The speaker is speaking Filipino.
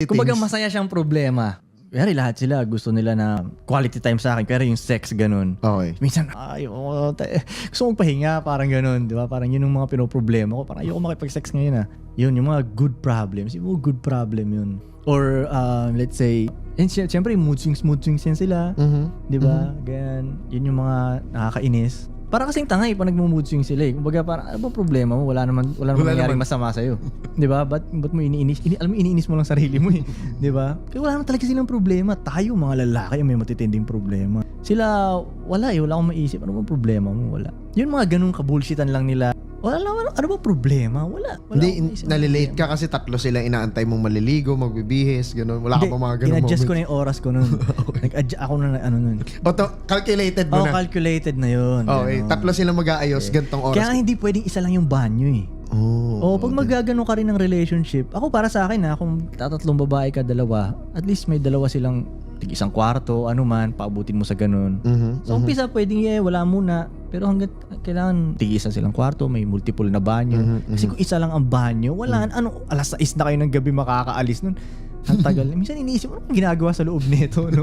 Kumbaga masaya siyang problema. Kaya lahat sila gusto nila na quality time sa akin, pero yung sex ganun. Okay. Minsan, gusto kong pahinga, parang ganun, di ba? Parang yun yung mga pinoproblema ko. Parang ayoko makipag-sex ngayon Yun, yung mga good problems. Yung mga good problem yun. Or, let's say, and syempre, mood swings yan sila. Di ba? Ganyan. Yun yung mga nakakainis. Para kasing tanga pag nagmo-mood swing sila Kumbaga parang ano ba problema mo? Wala naman nangyaring masama sa iyo. 'Di ba? Ba't mo iniinis? Alam mo iniinis mo lang sarili mo 'di ba? Kasi wala naman talaga silang problema. Tayo mga lalaki may matitinding problema. Sila wala akong maisip. Ano bang problema mo? Wala. Yun mga ganung kabullshitan lang nila. Wala naman, ano ba problema? Wala Hindi, nalilate ka kasi tatlo silang inaantay mong maliligo, magbibihis, gano'n. Wala ka pa mga gano'n in-adjust ko na yung oras ko nun. Nag-adjust ako na nun. Calculated mo na? Calculated na yun. Okay, tatlo silang mag-aayos, gantong oras. Kaya hindi pwedeng isa lang yung banyo pag magagano ka rin ng relationship, ako para sa akin kung tatlong babae ka, dalawa, at least may dalawa silang isang kwarto, ano man, paabutin mo sa ganun. So, umpisa pwedeng wala muna. Pero hanggat kailangan tig-isa silang kwarto, may multiple na banyo. Kasi kung isa lang ang banyo, wala, alas 6 na kayo ng gabi makakaalis nun. Ang tagal. Minsan iniisip mo, anong ginagawa sa loob nito, no?